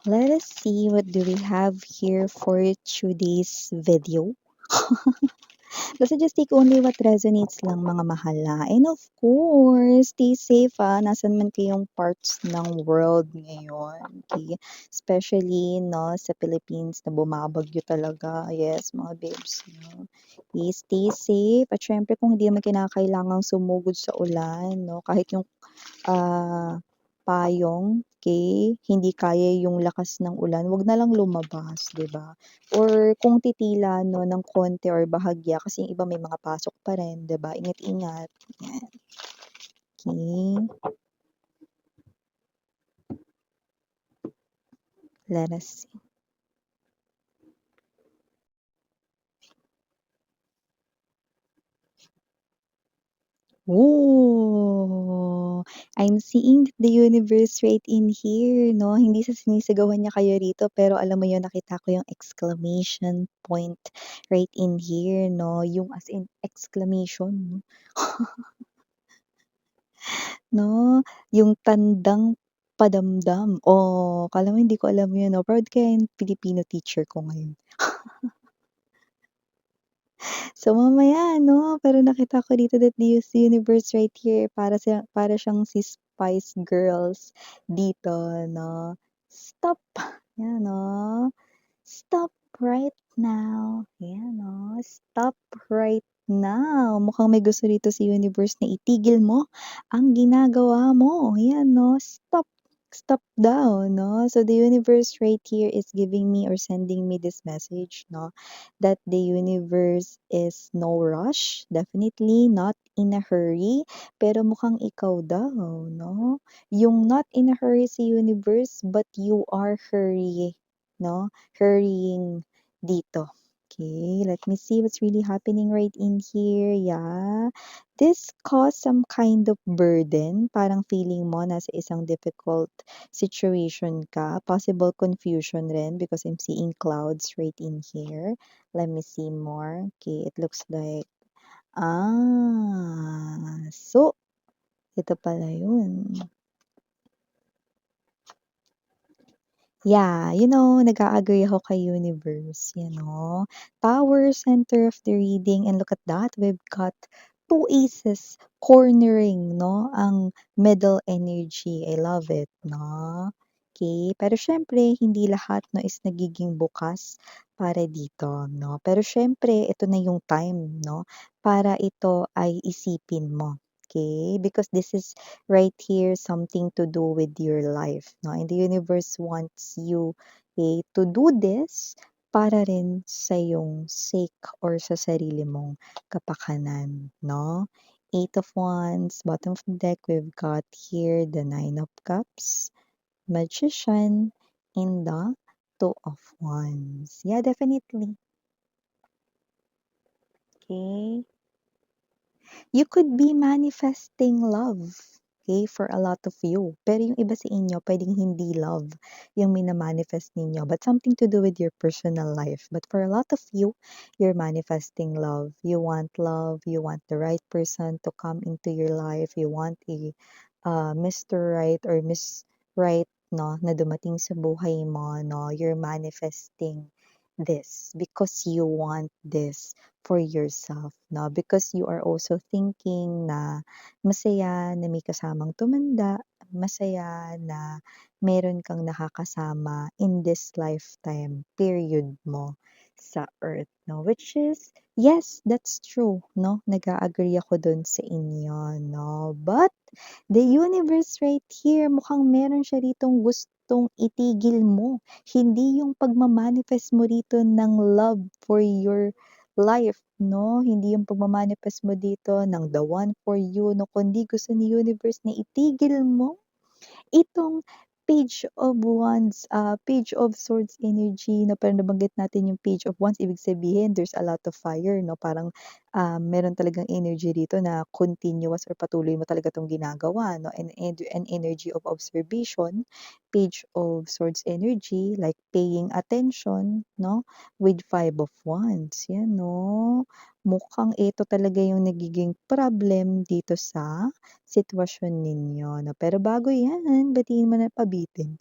Let us see what do we have here for today's video. Basta just take only what resonates lang mga mahala. And of course, stay safe nasan man kayong parts ng world ngayon. Okay? Especially no, sa Philippines na bumabagyo talaga. Yes, mga babes. No? Okay, stay safe. At syempre kung hindi naman kinakailangang sumugod sa ulan, no? Kahit yung ah, payong, okay, hindi kaya yung lakas ng ulan, wag na lang lumabas, 'di ba? Or kung titila 'no ng konti or bahagya kasi yung iba may mga pasok pa rin, 'di ba? Ingat-ingat, yan, okey. Let us see. Oh, I'm seeing that the universe right in here 'no, hindi sa sinisigawan niya kayo rito pero alam mo yun nakita ko yung exclamation point right in here 'no, yung as in exclamation 'no, yung tandang padamdam. Oh, akala mo hindi ko alam yun 'no, proud kaya yung Filipino teacher ko ngayon. So, mamaya 'no, pero nakita ko dito that the universe right here para siyang si Spice Girls dito 'no. Stop, 'yan 'no. Stop right now. Ayan oh, stop right now. Mukhang may gusto dito si universe na itigil mo ang ginagawa mo. Ayan 'no, stop. Stop daw 'no. So the universe right here is giving me or sending me this message 'no, that the universe is no rush, definitely not in a hurry, pero mukhang ikaw daw 'no, yung not in a hurry sa universe but you are hurry 'no, hurrying dito. Okay, let me see what's really happening right in here. Yeah. This caused some kind of burden. Parang feeling mo nasa isang difficult situation ka. Possible confusion rin because I'm seeing clouds right in here. Let me see more. Okay, it looks like, so, ito pala yun. Yeah, nag-a-agree ako kay universe, Power center of the reading and look at that, we've got two aces cornering, ang middle energy. I love it, no? Okay, pero syempre hindi lahat no is nagiging bukas para dito, no? Pero syempre ito na yung time, no, para ito ay isipin mo. Okay? Because this is right here something to do with your life, no? And the universe wants you to do this para rin sa iyong sake or sa sarili mong kapakanan, no? Eight of Wands, bottom of the deck, we've got here the Nine of Cups, Magician, and the Two of Wands. Yeah, definitely. Okay. You could be manifesting love, okay, for a lot of you. Pero yung iba sa inyo, pwedeng hindi love yung mina-manifest ninyo, but something to do with your personal life. But for a lot of you, you're manifesting love. You want the right person to come into your life. You want a Mr. Right or Miss Right, no, na dumating sa buhay mo, no. You're manifesting this because you want this for yourself, no? Because you are also thinking na masaya na may kasamang tumanda, masaya na meron kang nakakasama in this lifetime period mo sa earth, no? Which is, yes, that's true, no? Nag-a-agree ako dun sa inyo, no? But the universe right here, mukhang meron siya ritong gustong itigil mo. Hindi yung pagma-manifest mo rito ng love for your life, no? Hindi yung pagma-manifest mo dito ng the one for you, no? Kundi gusto ni universe na itigil mo itong Page of Wands, Page of Swords energy na parang nabanggit natin yung Page of Wands, ibig sabihin there's a lot of fire, no? Parang meron talagang energy dito na continuous or patuloy mo talaga 'tong ginagawa, no? And an energy of observation, Page of Swords energy, like paying attention, no? With Five of Wands, yan, no? Mukhang ito talaga yung nagiging problem dito sa sitwasyon ninyo 'no. Pero bago 'yan, batiin mo na pabitin.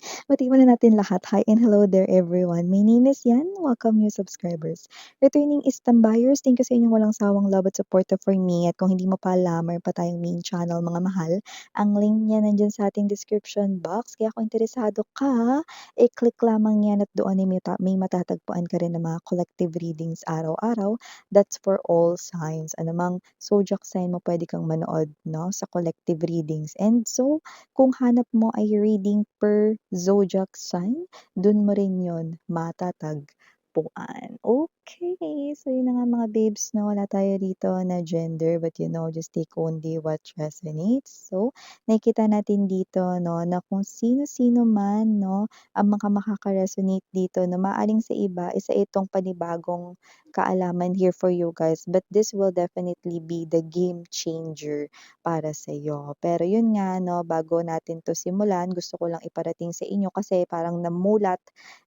Batiin muna natin lahat. Hi and hello there everyone. My name is Yan. Welcome new subscribers. Returning Istam buyers, thank you sa inyong walang sawang love at suporta for me. At kung hindi mo pa alam, mayroon pa tayong main channel mga mahal. Ang link niya nandyan sa ating description box. Kaya kung interesado ka, i-click lamang yan at doon ay may matatagpuan ka rin ng mga collective readings araw-araw. That's for all signs. Anumang zodiac sign mo pwede kang manood no, sa collective readings. And so, kung hanap mo ay reading per zodiac sign, dun mo rin yun matatagpuan. Okay, so yun na nga mga babes, no? Wala tayo dito na gender, but just take only what resonates. So, nakikita natin dito, no, na kung sino-sino man, no, ang makaka-resonate dito, na maaring sa iba, isa itong panibagong kaalaman here for you guys. But this will definitely be the game changer para sa'yo. Pero yun nga 'no, bago natin 'to simulan, gusto ko lang iparating sa inyo kasi parang namulat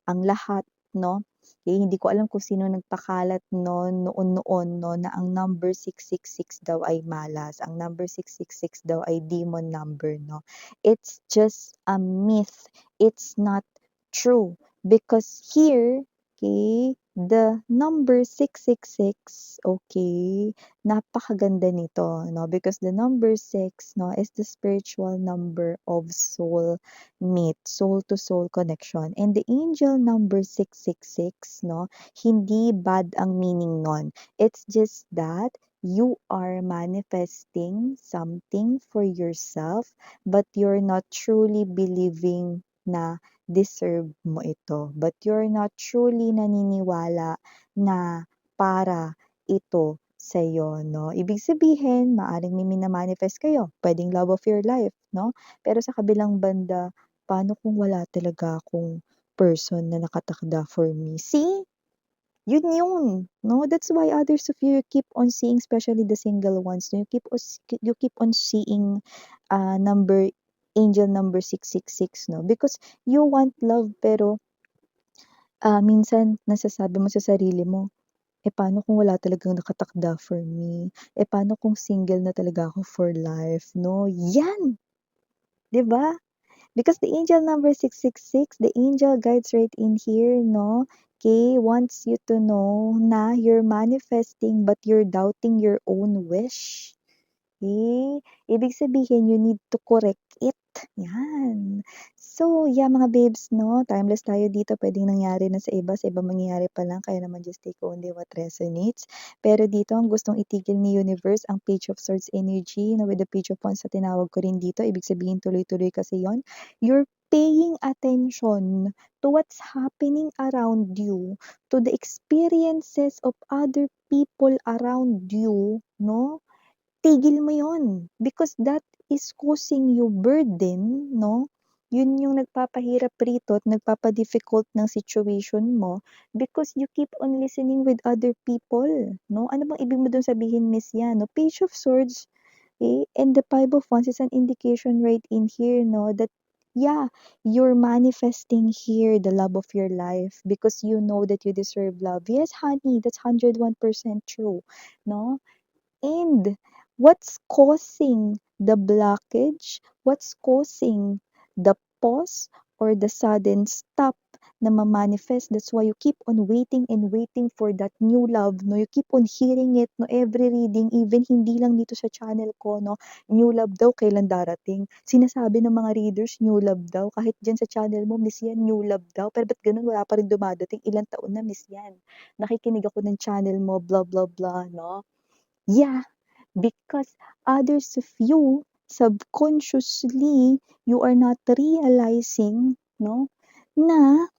ang lahat 'no. Hindi ko alam kung sino nagpakalat noon-noon 'no, na ang number 666 daw ay malas, ang number 666 daw ay demon number 'no. It's just a myth, it's not true because here, okay, the number 666, okay, napakaganda nito, no? Because the number 6, no, is the spiritual number of soul meet, soul to soul connection. And the angel number 666, no, hindi bad ang meaning nun. It's just that you are manifesting something for yourself, but you're not truly believing na deserve mo ito. But you're not truly naniniwala na para ito sa'yo, no? Ibig sabihin, maaring may mina-manifest kayo, puwedeng love of your life, no? Pero sa kabilang banda, paano kung wala talaga akong person na nakatakda for me? See? Yun, no? That's why others of you keep on seeing, especially the single ones, no? You keep on seeing number angel number 666, no? Because you want love pero minsan nasasabi mo sa sarili mo, paano kung wala talagang nakatakda for me? Paano kung single na talaga ako for life, no? Yan! 'Di ba? Because the angel number 666, the angel guides right in here, no? Okay, wants you to know na you're manifesting but you're doubting your own wish. Ibig sabihin you need to correct it. Yan. So, yeah mga babes 'no, timeless tayo dito, puwedeng nangyari na sa iba mangyayari pa lang kaya naman just take only what resonates. Pero dito ang gustong itigil ni universe ang Page of Swords energy na with the Page of Wands na tinawag ko rin dito, ibig sabihin tuloy-tuloy kasi yon. You're paying attention to what's happening around you, to the experiences of other people around you 'no. Tigil mo yon because that is causing you burden 'no. Yun yung nagpapahirap rito at nagpapa-difficult ng situation mo because you keep on listening with other people 'no. Ano bang ibig mo dun sabihin Miss Yan 'no? Page of Swords, and the Five of Wands is an indication right in here 'no that, yeah, you're manifesting here the love of your life because you know that you deserve love. Yes, honey, that's 101% true 'no. And what's causing the blockage? What's causing the pause or the sudden stop na ma-manifest? That's why you keep on waiting and waiting for that new love, no? You keep on hearing it, no? Every reading, even hindi lang dito sa channel ko, no? New love daw, kailan darating? Sinasabi ng mga readers, new love daw. Kahit dyan sa channel mo, Miss Yan, new love daw. Pero ba't ganun? Wala pa rin dumadating. Ilang taon na, Miss Yan. Nakikinig ako ng channel mo, blah, blah, blah, no? Yeah, because others of you subconsciously you are not realizing no na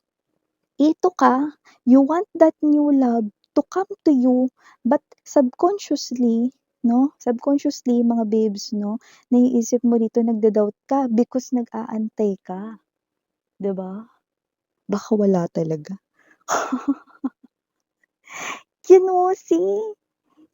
ito ka, you want that new love to come to you but subconsciously mga babes no, naiisip mo dito nagda-doubt ka because nag-aantay ka, 'di ba? Baka wala talaga. See?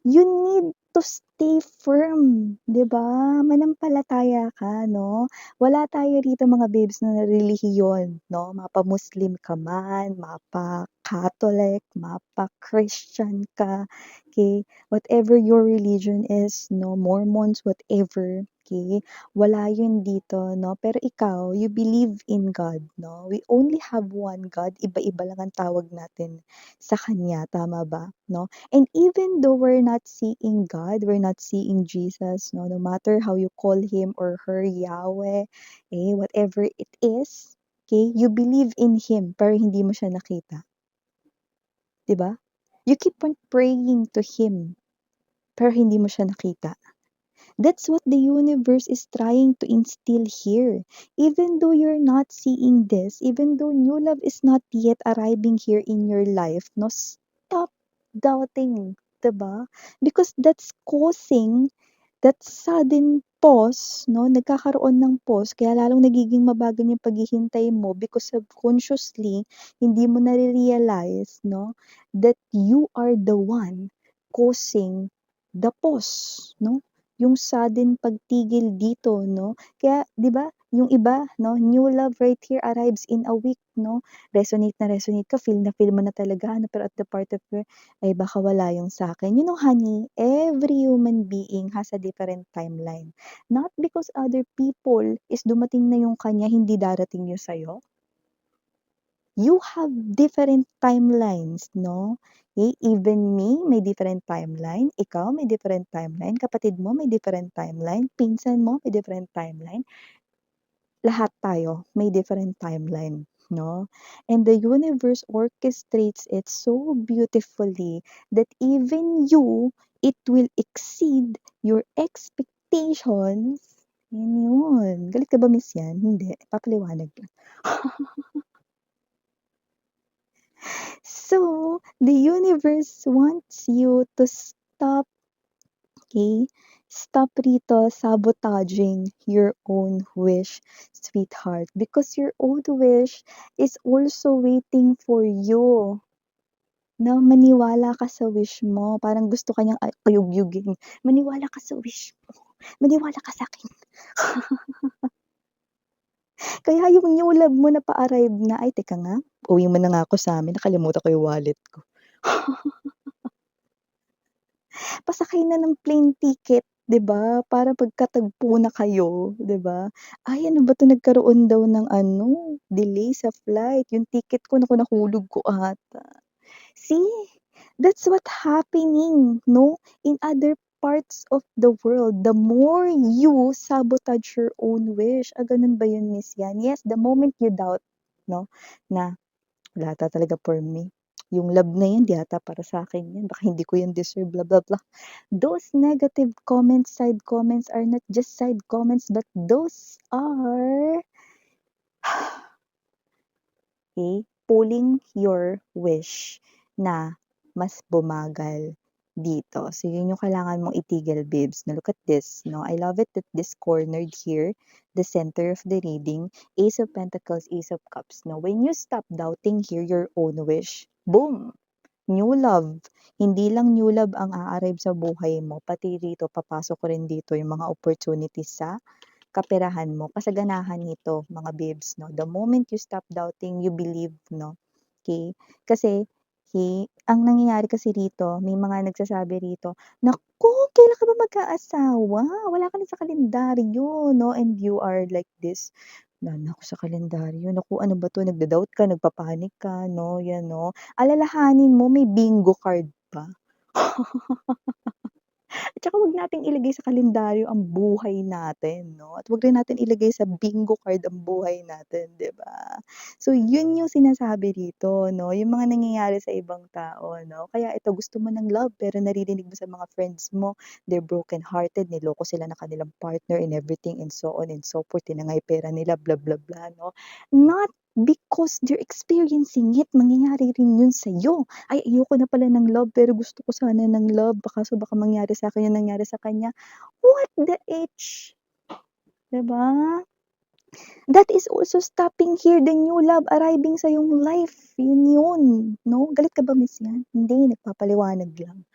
You need to stay firm, 'di ba? Manampalataya ka 'no? Wala tayo rito mga babes na relihiyon 'no, mapa-Muslim ka man, mapa-Catholic, mapa-Christian ka, okay? Whatever your religion is 'no, Mormons, whatever, Okay, wala yun dito 'no, pero ikaw, you believe in God 'no? We only have one God, iba-iba lang ang tawag natin sa kanya, tama ba 'no? And even though we're not seeing God, we're not seeing Jesus 'no, no matter how you call him or her, Yahweh, whatever it is, okay, you believe in him pero hindi mo siya nakita, 'di ba? You keep on praying to him pero hindi mo siya nakita. That's what the universe is trying to instill here. Even though you're not seeing this, even though new love is not yet arriving here in your life, no, stop doubting, diba? Because that's causing that sudden pause, no, nagkakaroon ng pause, kaya lalong nagiging mabagal yung paghihintay mo because subconsciously, hindi mo nare-realize, no, that you are the one causing the pause, no? Yung sudden pagtigil dito, no? Kaya, di ba, yung iba, no, new love right here arrives in a week, no? Resonate na resonate ka, feel na feel mo na talaga, no? Pero at the part of your, ay baka wala yung sa'kin. You know, honey, every human being has a different timeline. Not because other people is dumating na yung kanya, hindi darating yung sa'yo. You have different timelines, no? Even me, may different timeline. Ikaw, may different timeline. Kapatid mo, may different timeline. Pinsan mo, may different timeline. Lahat tayo may different timeline, no? And the universe orchestrates it so beautifully that even you, it will exceed your expectations. Yun yun. Galit ka ba, miss yan? Hindi. Papaliwanag lang. So, the universe wants you to stop, okay? Stop rito sabotaging your own wish, sweetheart. Because your own wish is also waiting for you. Na maniwala ka sa wish mo. Parang gusto ka niyang kayugyugin. Maniwala ka sa wish mo. Maniwala ka sa akin. Kaya yung new love mo na pa-arrive na, ay teka nga, uwi mo na nga ako sa amin, nakalimutan ko yung wallet ko. Pasakay na ng plane ticket, 'di ba? Para pagkatagpo na kayo, 'di ba? Ay, ano ba 'to, nagkaroon daw ng ano, delay sa flight. Yung ticket ko, naku, nahulog ko ata. See? That's what happening, no? In other parts of the world, the more you sabotage your own wish. Ah, ganun ba yun, miss yan? Yes, the moment you doubt, no? Na wala ata talaga for me. Yung love na yan, di ata para sa akin yan. Baka hindi ko yan deserve, blah, blah, blah. Those negative comments, side comments are not just side comments, but those are, okay, pulling your wish na mas bumagal dito. So, yun yung kailangan mong itigil, babes. Now, look at this, no? I love it that this cornered here, the center of the reading, Ace of Pentacles, Ace of Cups. Now, when you stop doubting here your own wish, boom! New love. Hindi lang new love ang a-arrive sa buhay mo, pati rito, papasok rin dito yung mga opportunities sa kaperahan mo, kasaganahan nito, mga babes, no? The moment you stop doubting, you believe, no? Okay? Kasi, okay, ang nangyayari kasi rito, may mga nagsasabi rito, naku, kailan ka ba mag-aasawa? Wala ka na sa kalendaryo, no? And you are like this, naku, sa kalendaryo, naku, ano ba to? Nagda-doubt ka, nagpapanik ka, no? Yan, no? Alalahanin mo, may bingo card pa. At saka wag nating ilagay sa kalendaryo ang buhay natin, 'no? At wag rin natin ilagay sa bingo card ang buhay natin, 'di ba? So, yun yung sinasabi dito, 'no? Yung mga nangyayari sa ibang tao, 'no? Kaya ito, gusto mo ng love pero naririnig mo sa mga friends mo, they're broken-hearted, niloko sila ng kanilang partner and everything and so on and so forth, tinangay pera nila, blah, blah, blah, 'no? Not because they're experiencing it, mangyayari rin yun sa'yo. Ay, ayoko na pala ng love pero gusto ko sana ng love kaso baka mangyari sa'kin yung nangyari sa kanya. What the H? 'Di ba? That is also stopping here the new love arriving sa iyong life. Yun, 'no? Galit ka ba, miss yan? Hindi, nagpapaliwanag lang.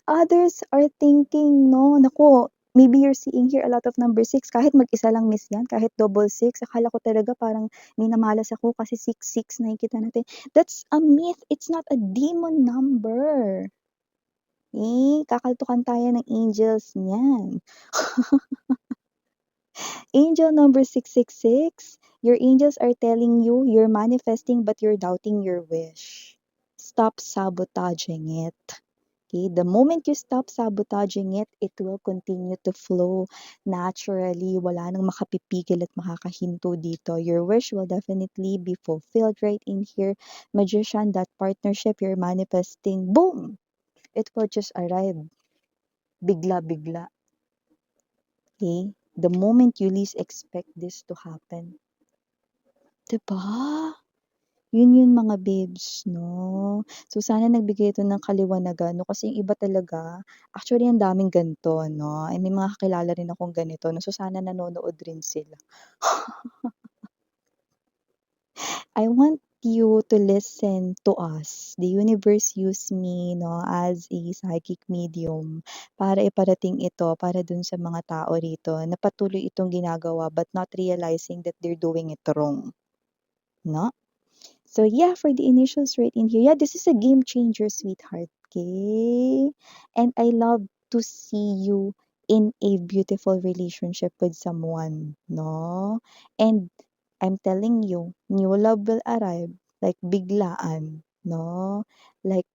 Others are thinking, 'no, naku, maybe you're seeing here a lot of number 6 kahit mag-isa lang, miss yan, kahit double 6. Akala ko talaga parang minamalas ako kasi 6 nakikita natin. That's a myth, it's not a demon number. Kakaltukan tayo ng angels niyan. Angel number 666, your angels are telling you you're manifesting but you're doubting your wish. Stop sabotaging it. Okay, the moment you stop sabotaging it, it will continue to flow naturally. Wala nang makapipigil at makakahinto dito. Your wish will definitely be fulfilled right in here. Magician, that partnership you're manifesting, boom! It will just arrive. Bigla-bigla. Okay? The moment you least expect this to happen. Diba? Yun mga babes, no? So, sana nagbigay ito ng kaliwanagan, no? Kasi yung iba talaga, actually, ang daming ganito, no? Ay, may mga kakilala rin akong ganito, no? So, sana nanonood rin sila. I want you to listen to us. The universe used me, no, as a psychic medium para iparating ito para dun sa mga tao rito na patuloy itong ginagawa but not realizing that they're doing it wrong, no? So yeah, for the initials right in here, yeah, this is a game changer, sweetheart. Okay? And I love to see you in a beautiful relationship with someone, no? And I'm telling you, new love will arrive like biglaan, no? Like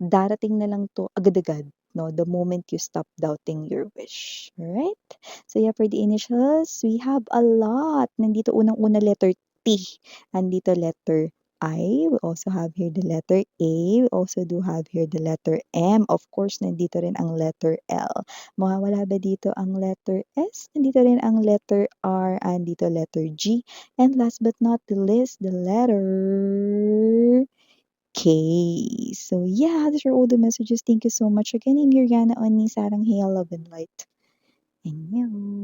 darating na lang to agad-agad, no? The moment you stop doubting your wish. Alright? So yeah, for the initials, we have a lot. Nandito unang-una letter T. Nandito letter I. We also have here the letter A. We also do have here the letter M. Of course, nandito rin ang letter L. Mawawala ba dito ang letter S? Nandito rin ang letter R. And dito letter G. And last but not the least, the letter K. So yeah, those are all the messages. Thank you so much again. I'm Yuriana Oni, Sarang Hail, Love and Light. Annyeong.